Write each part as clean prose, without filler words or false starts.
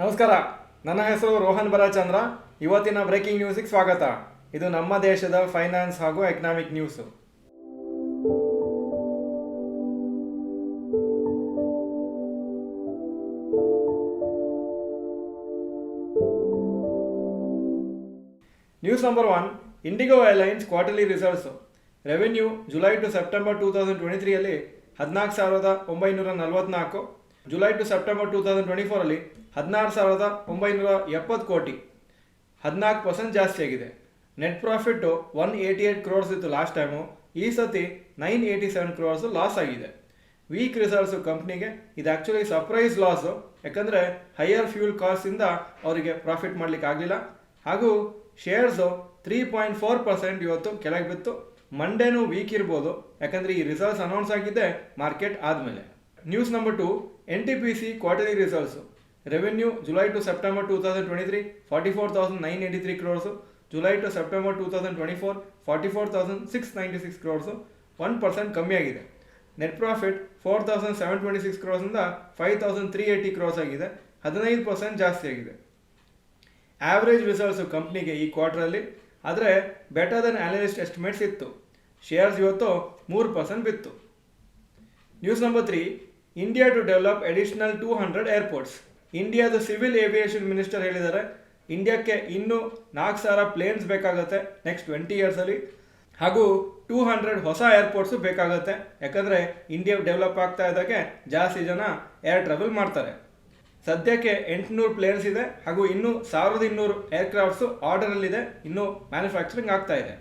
ನಮಸ್ಕಾರ, ನನ್ನ ಹೆಸರು ರೋಹನ್ ಬರಾಚಂದ್ರ. ಇವತ್ತಿನ ಬ್ರೇಕಿಂಗ್ ನ್ಯೂಸಿಗೆ ಸ್ವಾಗತ. ಇದು ನಮ್ಮ ದೇಶದ ಫೈನಾನ್ಸ್ ಹಾಗೂ economic news. News number 1, IndiGo airlines quarterly results. Revenue July to September 2023 14,944, July to September 2024 16,970 ಕೋಟಿ, 14% ಜಾಸ್ತಿ ಆಗಿದೆ. ನೆಟ್ ಪ್ರಾಫಿಟ್ಟು 188 ಕ್ರೋರ್ಸ್ ಇತ್ತು ಲಾಸ್ಟ್ ಟೈಮು, ಈ ಸತಿ 987 ಕ್ರೋರ್ಸು ಲಾಸ್ ಆಗಿದೆ. ವೀಕ್ ರಿಸಲ್ಟ್ಸು ಕಂಪ್ನಿಗೆ. ಇದು ಆ್ಯಕ್ಚುಲಿ ಸರ್ಪ್ರೈಸ್ ಲಾಸು, ಯಾಕಂದರೆ ಹೈಯರ್ ಫ್ಯೂಲ್ ಕಾಸ್ಟಿಂದ ಅವರಿಗೆ ಪ್ರಾಫಿಟ್ ಮಾಡಲಿಕ್ಕೆ ಆಗಲಿಲ್ಲ. ಹಾಗೂ ಶೇರ್ಸು 3.4% ಇವತ್ತು ಕೆಳಗೆ ಬಿತ್ತು. ಮಂಡೇನೂ ವೀಕ್ ಇರ್ಬೋದು, ಯಾಕಂದರೆ ಈ ರಿಸಲ್ಟ್ಸ್ ಅನೌನ್ಸ್ ಆಗಿದ್ದೆ ಮಾರ್ಕೆಟ್ ಆದಮೇಲೆ. News number 2, NTPC quarterly results. Revenue July to September 2023 44,983 crores, July to September 2024 44,696 crores, 1% ಕಮ್ಮಿ ಆಗಿದೆ. ನೆಟ್ ಪ್ರಾಫಿಟ್ 4,726 ಕ್ರೋರ್ಸಿಂದ 5,380 ಕ್ರೋರ್ಸ್ ಆಗಿದೆ, 15% ಜಾಸ್ತಿ ಆಗಿದೆ. ಆ್ಯಾವ್ರೇಜ್ ರಿಸಲ್ಟ್ಸು ಕಂಪ್ನಿಗೆ ಈ ಕ್ವಾರ್ಟ್ರಲ್ಲಿ, ಆದರೆ ಬೆಟರ್ ದೆನ್ ಅನಲಿಸ್ಟ್ ಎಸ್ಟಿಮೇಟ್ಸ್ ಇತ್ತು. ಶೇರ್ಸ್ ಇವತ್ತು 3% ಬಿತ್ತು. News number 3, India to develop additional 200 airports. ಇಂಡಿಯಾದ ಸಿವಿಲ್ ಏವಿಯೇಷನ್ ಮಿನಿಸ್ಟರ್ ಹೇಳಿದ್ದಾರೆ, ಇಂಡಿಯಾಕ್ಕೆ ಇನ್ನೂ 4,000 ಪ್ಲೇನ್ಸ್ ಬೇಕಾಗುತ್ತೆ ನೆಕ್ಸ್ಟ್ 20 ಇಯರ್ಸಲ್ಲಿ, ಹಾಗೂ 200 ಹೊಸ ಏರ್ಪೋರ್ಟ್ಸು ಬೇಕಾಗುತ್ತೆ. ಯಾಕಂದರೆ ಇಂಡಿಯಾ ಡೆವಲಪ್ ಆಗ್ತಾ ಇದ್ದಾಗೆ ಜಾಸ್ತಿ ಜನ ಏರ್ ಟ್ರಾವೆಲ್ ಮಾಡ್ತಾರೆ. ಸದ್ಯಕ್ಕೆ 800 ಪ್ಲೇನ್ಸ್ ಇದೆ, ಹಾಗೂ ಇನ್ನೂ 1,200 ಏರ್ಕ್ರಾಫ್ಟ್ಸು ಆರ್ಡರಲ್ಲಿದೆ, ಇನ್ನೂ ಮ್ಯಾನುಫ್ಯಾಕ್ಚರಿಂಗ್ ಆಗ್ತಾ ಇದೆ.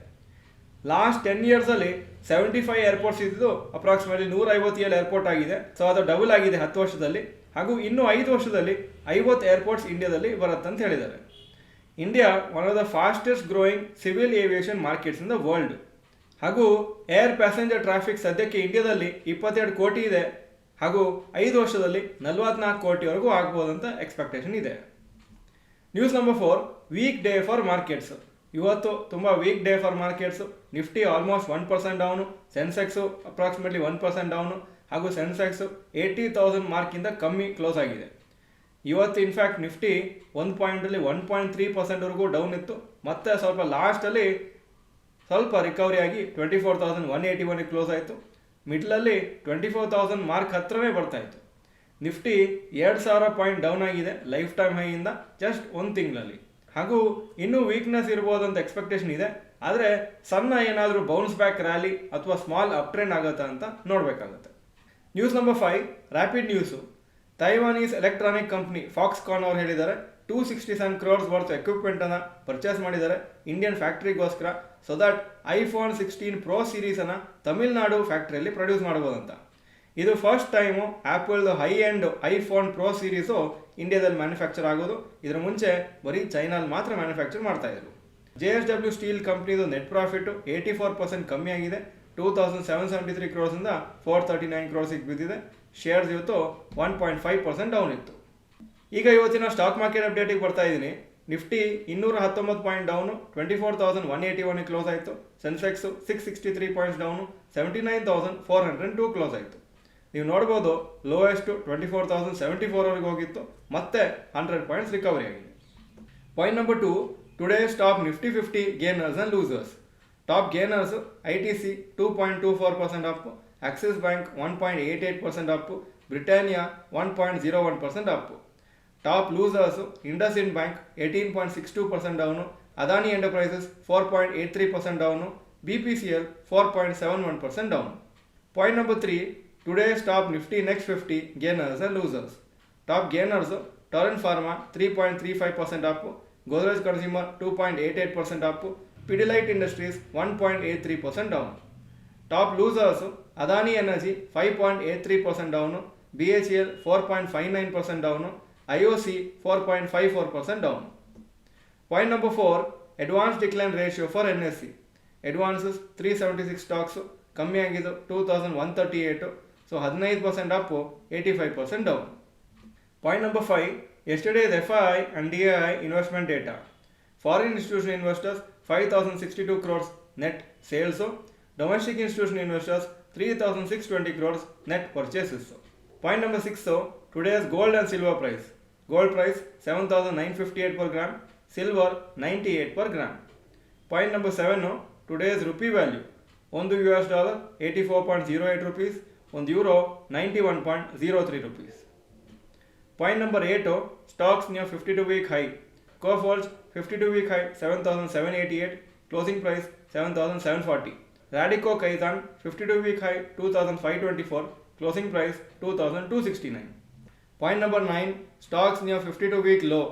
ಲಾಸ್ಟ್ 10 ಇಯರ್ಸಲ್ಲಿ 75 ಏರ್ಪೋರ್ಟ್ಸ್ ಇದ್ದು ಅಪ್ರಾಕ್ಸಿಮೇಟ್ಲಿ 157 ಏರ್ಪೋರ್ಟ್ ಆಗಿದೆ. ಸೊ ಅದು ಡಬಲ್ ಆಗಿದೆ 10 ವರ್ಷದಲ್ಲಿ, ಹಾಗೂ ಇನ್ನೂ 5 ವರ್ಷದಲ್ಲಿ 50 ಏರ್ಪೋರ್ಟ್ಸ್ ಇಂಡಿಯಾದಲ್ಲಿ ಬರುತ್ತಂತ ಹೇಳಿದ್ದಾರೆ. India one of the fastest growing civil aviation markets in the world. ಹಾಗೂ ಏರ್ ಪ್ಯಾಸೆಂಜರ್ ಟ್ರಾಫಿಕ್ ಸದ್ಯಕ್ಕೆ ಇಂಡಿಯಾದಲ್ಲಿ 22 ಕೋಟಿ ಇದೆ, ಹಾಗೂ 5 ವರ್ಷದಲ್ಲಿ 44 ಕೋಟಿವರೆಗೂ ಆಗ್ಬೋದಂತ ಎಕ್ಸ್ಪೆಕ್ಟೇಷನ್ ಇದೆ. News number 4, weak day for markets. ಇವತ್ತು ತುಂಬ weak day for markets. Nifty almost 1% down, Sensex approximately 1% down, ಹಾಗೂ ಸೆನ್ಸೆಕ್ಸು 80,000 ಮಾರ್ಕಿಂದ ಕಮ್ಮಿ ಕ್ಲೋಸ್ ಆಗಿದೆ. ಇವತ್ತು ಇನ್ಫ್ಯಾಕ್ಟ್ ನಿಫ್ಟಿ 1 ಪಾಯಿಂಟಲ್ಲಿ 1.3%ವರೆಗೂ ಡೌನ್ ಇತ್ತು. ಮತ್ತು ಸ್ವಲ್ಪ ಲಾಸ್ಟಲ್ಲಿ ಸ್ವಲ್ಪ ರಿಕವರಿ ಆಗಿ 24,181 ಕ್ಲೋಸ್ ಆಯಿತು. ಮಿಡ್ಲಲ್ಲಿ 24,000 ಮಾರ್ಕ್ ಹತ್ರನೇ ಬರ್ತಾಯಿತ್ತು. ನಿಫ್ಟಿ 2,000 ಪಾಯಿಂಟ್ ಡೌನ್ ಆಗಿದೆ ಲೈಫ್ ಟೈಮ್ ಹೈಯಿಂದ ಜಸ್ಟ್ 1 ತಿಂಗಳಲ್ಲಿ. ಹಾಗೂ ಇನ್ನೂ ವೀಕ್ನೆಸ್ ಇರ್ಬೋದಂತ ಎಕ್ಸ್ಪೆಕ್ಟೇಷನ್ ಇದೆ, ಆದರೆ ಸಣ್ಣ ಏನಾದರೂ ಬೌನ್ಸ್ ಬ್ಯಾಕ್ ರ್ಯಾಲಿ ಅಥವಾ ಸ್ಮಾಲ್ ಅಪ್ ಟ್ರೆಂಡ್ ಆಗುತ್ತಾ ಅಂತ ನೋಡಬೇಕಾಗುತ್ತೆ. News number 5, rapid news. Taiwanese electronic company Foxconn ಅವರು ಹೇಳಿದ್ದಾರೆ 267 ಕ್ರೋರ್ಸ್ ವರ್ತ್ ಎಕ್ವಿಪ್ಮೆಂಟನ್ನು ಪರ್ಚೇಸ್ ಮಾಡಿದ್ದಾರೆ ಇಂಡಿಯನ್ ಫ್ಯಾಕ್ಟ್ರಿಗೋಸ್ಕರ, ಸೊ ದಟ್ iPhone 16 Pro ಸೀರೀಸನ್ನು ತಮಿಳ್ನಾಡು ಫ್ಯಾಕ್ಟ್ರಿಯಲ್ಲಿ ಪ್ರೊಡ್ಯೂಸ್ ಮಾಡ್ಬೋದಂತ. ಇದು ಫಸ್ಟ್ ಟೈಮು ಆ್ಯಪಲ್ದು high end iPhone Pro series ಇಂಡಿಯಾದಲ್ಲಿ ಮ್ಯಾನುಫ್ಯಾಕ್ಚರ್ ಆಗೋದು. ಇದರ ಮುಂಚೆ ಬರೀ ಚೈನಲ್ಲಿ ಮಾತ್ರ ಮ್ಯಾನುಫ್ಯಾಕ್ಚರ್ ಮಾಡ್ತಾಯಿದ್ರು. JSW ಸ್ಟೀಲ್ ಕಂಪ್ನಿದು ನೆಟ್ ಪ್ರಾಫಿಟ್ಟು 84% ಕಮ್ಮಿ ಆಗಿದೆ, 2,773 ಕ್ರೋರ್ಸಿಂದ 439 ಕ್ರೋರ್ಸಿಗೆ ಬಿದ್ದಿದೆ. ಶೇರ್ಸ್ ಇವತ್ತು 1.5% ಡೌನ್ ಇತ್ತು. ಈಗ ಇವತ್ತಿನ ಸ್ಟಾಕ್ ಮಾರ್ಕೆಟ್ ಅಪ್ಡೇಟಿಗೆ ಬರ್ತಾ ಇದ್ದೀನಿ. ನಿಫ್ಟಿ 219 ಪಾಯಿಂಟ್ ಡೌನು, 24,181 ಕ್ಲೋಸ್ ಆಯಿತು. ಸೆನ್ಸೆಕ್ಸು 663 ಪಾಯಿಂಟ್ಸ್ ಡೌನು, 79,402 ಕ್ಲೋಸ್ ಆಯಿತು. ನೀವು ನೋಡ್ಬೋದು ಲೋಯೆಸ್ಟು 24,074ವರೆಗೆ ಹೋಗಿತ್ತು, ಮತ್ತೆ 100 ಪಾಯಿಂಟ್ಸ್ ರಿಕವರಿ ಆಗಿದೆ. Point number 2, today's top Nifty 50 gainers and losers. Top gainers ITC 2.24% up, Axis bank 1.88% up, Britannia 1.01% up. Top losers IndusInd bank 18.62% down, Adani enterprises 4.83% down, BPCL 4.71% down. Point number 3, today's top Nifty next 50 gainers and losers. Top gainers Torrent pharma 3.35% up, Godrej consumer 2.88% up, Pidilite industries 1.83% down. Top losers Adani energy 5.83% down, BHEL 4.59% down, IOC 4.54% down. Point number 4, advance decline ratio for NSE. Advances 376 stocks, ಕಮ್ಮಿ ಆಗಿದ್ದು 2,138, so 15% Appu, 85% down. Point number 5, yesterday's FII and DII investment data. Foreign institutional investors 5,062 crores net sales, domestic institutional investors 3,620 crores net purchases. Point number 6, today's gold and silver price. Gold price 7,958 per gram. Silver 98 per gram. Point number 7, today's rupee value. ಒಂದು US dollar 84.08 rupees, ಒಂದು euro 91.03 rupees. Point number 8, stocks near 52-week high. Coforge 52-week high 7,788, closing price 7,740. Radico Khaitan 52-week high 2,524, closing price 2,269. Point number 9, stocks near 52-week low.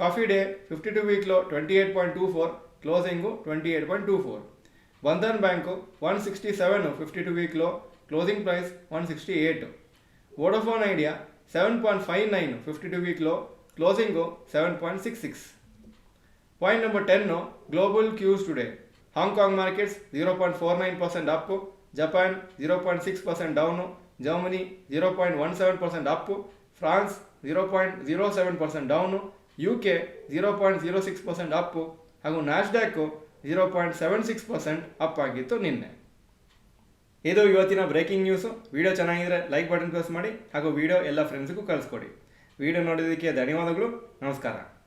Coffee Day 52-week low 28.24, closing 28.24. Bandhan Bank 167 52-week low, closing price 168. Vodafone Idea 7.59 52-week low, closing 7.66. Point number 10, global cues today. Hong Kong markets 0.49% up, Japan 0.6% down, Germany 0.17% up, France 0.07% down, UK 0.06% up ಹಾಗೂ Nasdaq 0.76% up ಆಗಿತ್ತು ನಿನ್ನೆ. ಇದು ಇವತ್ತಿನ breaking news. Video ಚೆನ್ನಾಗಿದ್ರೆ like button press ಮಾಡಿ ಹಾಗೂ video ಎಲ್ಲ ಫ್ರೆಂಡ್ಸ್ಗೂ ಕಳಿಸ್ಕೊಡಿ. ವಿಡಿಯೋ ನೋಡೋದಕ್ಕೆ ಧನ್ಯವಾದಗಳು. ನಮಸ್ಕಾರ.